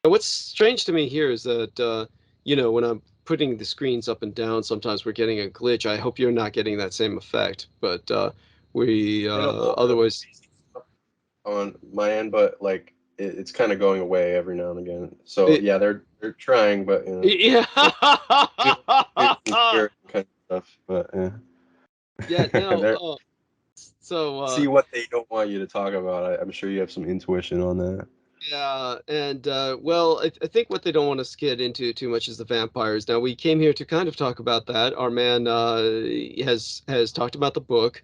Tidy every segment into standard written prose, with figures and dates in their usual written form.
What's strange to me here is that, when I'm putting the screens up and down, sometimes we're getting a glitch. I hope you're not getting that same effect, but we I get a little bit of otherwise. stuff on my end, but like it's kind of going away every now and again. So It, yeah, they're trying, but you know, yeah. some weird kind of stuff. But yeah, Yeah, no. they're So see what they don't want you to talk about. I'm sure you have some intuition on that. yeah, and well, I think what they don't want us to get into too much is the vampires. Now, we came here to kind of talk about that. Our man has talked about the book,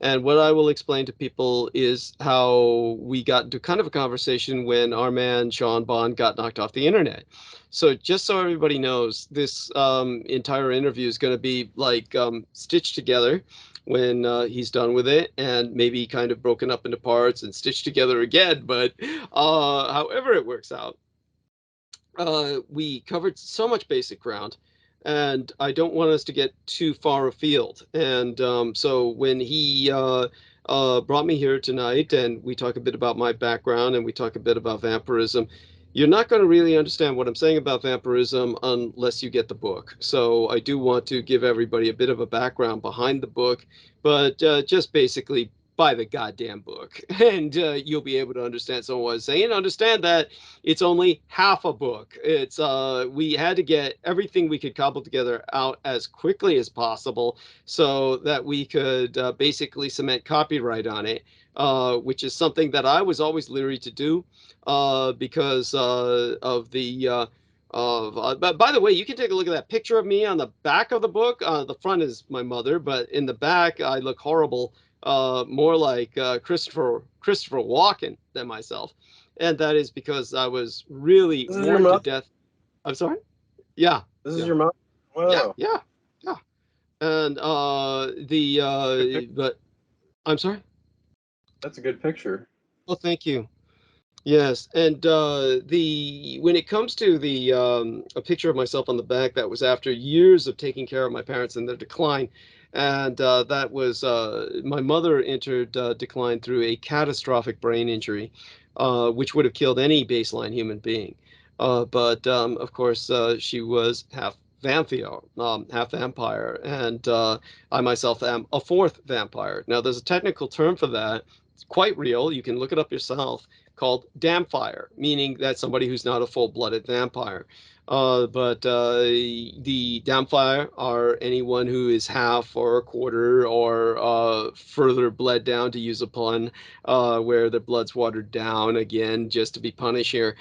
and what I will explain to people is how we got into kind of a conversation when our man Sean Bond got knocked off the internet. So just so everybody knows, this entire interview is going to be like stitched together when he's done with it, and maybe kind of broken up into parts and stitched together again. But however it works out, we covered so much basic ground, and I don't want us to get too far afield. And so when he brought me here tonight, and we talk a bit about my background, and we talk a bit about vampirism, you're not going to really understand what I'm saying about vampirism unless you get the book. So I do want to give everybody a bit of a background behind the book, but just basically buy the goddamn book, and you'll be able to understand. So I was saying, understand that it's only half a book. It's we had to get everything we could cobble together out as quickly as possible so that we could basically cement copyright on it, which is something that I was always leery to do because of the but by the way, you can take a look at that picture of me on the back of the book. The front is my mother, but in the back I look horrible, more like Christopher Walken than myself, and that is because I was really This is your worn to mom. death. I'm sorry. Yeah, This is yeah, your mom. yeah, Wow, yeah, yeah. And the good pic. but I'm sorry. That's a good picture. Oh, thank you. Yes, and the when it comes to the a picture of myself on the back, that was after years of taking care of my parents in their decline, and that was my mother entered decline through a catastrophic brain injury, which would have killed any baseline human being. But of course, she was half vampire, and I myself am a fourth vampire. Now, there's a technical term for that. It's quite real. You can look it up yourself, called Dampfire, meaning that somebody who's not a full-blooded vampire. But the Dampfire are anyone who is half or a quarter or further bled down, to use a pun, where the blood's watered down, again, just to be punished here,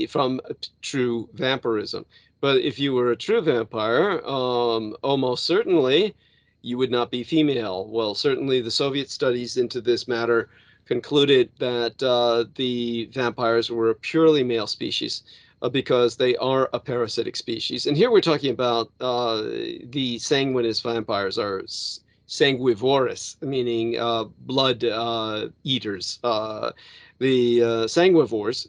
from true vampirism. But if you were a true vampire, almost certainly you would not be female. Well, certainly the Soviet studies into this matter concluded that the vampires were a purely male species because they are a parasitic species. And here we're talking about the sanguineous vampires are sanguivorous, meaning blood eaters. The sanguivores,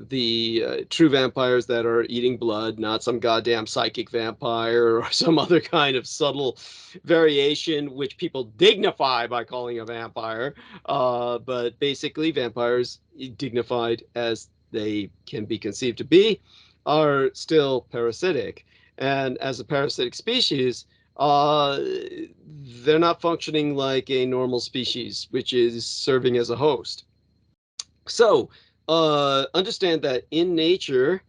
the true vampires that are eating blood, not some goddamn psychic vampire or some other kind of subtle variation, which people dignify by calling a vampire. But basically, vampires, dignified as they can be conceived to be, are still parasitic. And as a parasitic species, uh, they're not functioning like a normal species, which is serving as a host. So, understand that in nature,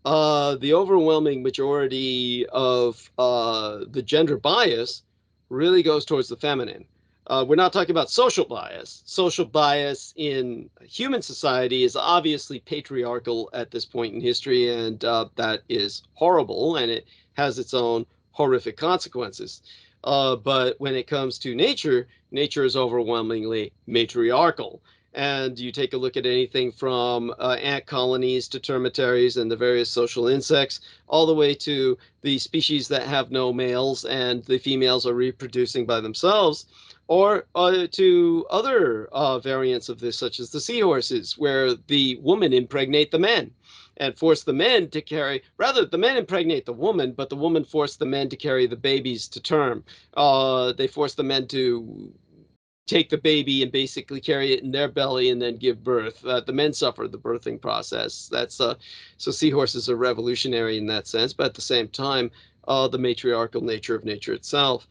the overwhelming majority of the gender bias really goes towards the feminine. We're not talking about social bias. Social bias in human society is obviously patriarchal at this point in history, and that is horrible, and it has its own horrific consequences. But when it comes to nature, nature is overwhelmingly matriarchal. And you take a look at anything from ant colonies to termitaries and the various social insects, all the way to the species that have no males and the females are reproducing by themselves, or to other variants of this, such as the seahorses, where the woman impregnate the men and force the men to carry, rather, the men impregnate the woman, but the woman forced the men to carry the babies to term. They force the men to take the baby and basically carry it in their belly and then give birth. The men suffer the birthing process. That's so seahorses are revolutionary in that sense, but at the same time, the matriarchal nature of nature itself.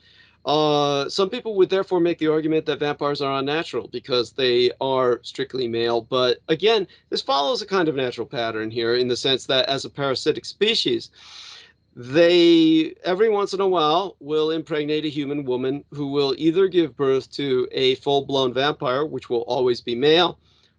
Some people would therefore make the argument that vampires are unnatural because they are strictly male. But again, this follows a kind of natural pattern here in the sense that as a parasitic species, they every once in a while will impregnate a human woman who will either give birth to a full-blown vampire, which will always be male,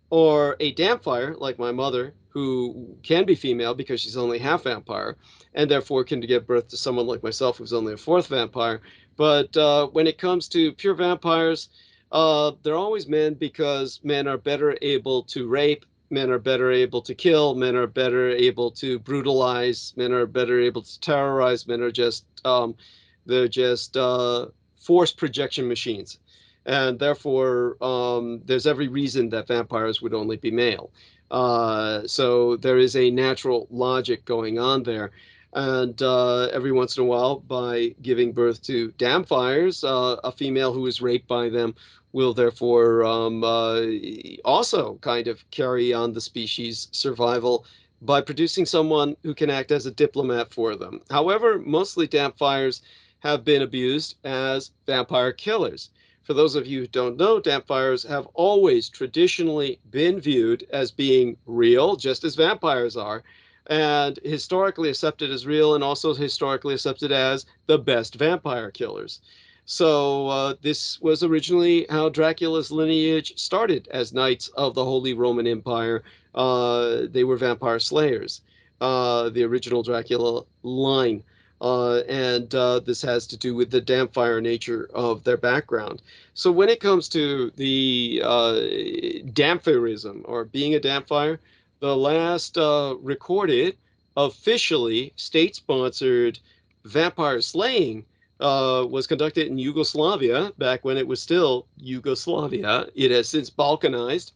or a dampfire, like my mother, who can be female because she's only half vampire, and therefore can give birth to someone like myself who's only a fourth vampire. But when it comes to pure vampires, they're always men because men are better able to rape, men are better able to kill, men are better able to brutalize, men are better able to terrorize, men are just they're just force projection machines. And therefore, there's every reason that vampires would only be male. So there is a natural logic going on there. And every once in a while, by giving birth to dampfires, a female who is raped by them will therefore also kind of carry on the species survival by producing someone who can act as a diplomat for them. However, mostly dampfires have been abused as vampire killers. For those of you who don't know, dampfires have always traditionally been viewed as being real, just as vampires are, and historically accepted as real, and also historically accepted as the best vampire killers. So this was originally how Dracula's lineage started as knights of the Holy Roman Empire. They were vampire slayers, the original Dracula line. And this has to do with the dampfire nature of their background. So when it comes to the dampfirism or being a dampfire, the last recorded officially state-sponsored vampire slaying was conducted in Yugoslavia back when it was still Yugoslavia. It has since balkanized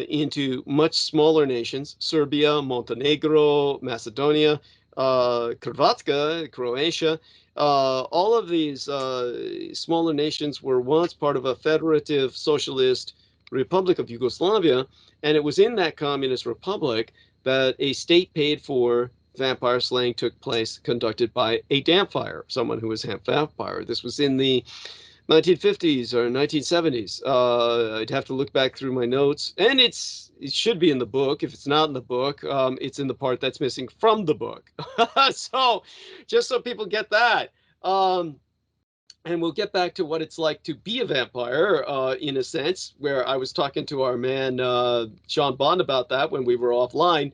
into much smaller nations: Serbia, Montenegro, Macedonia, Hrvatska, Croatia. All of these smaller nations were once part of a federative socialist Republic of Yugoslavia, and it was in that communist republic that a state-paid for vampire slaying took place, conducted by a dampfire, someone who was half vampire. This was in the 1950s or 1970s. I'd have to look back through my notes, and it should be in the book. If it's not in the book, it's in the part that's missing from the book. So, just so people get that. And we'll get back to what it's like to be a vampire, in a sense, where I was talking to our man Sean Bond about that when we were offline.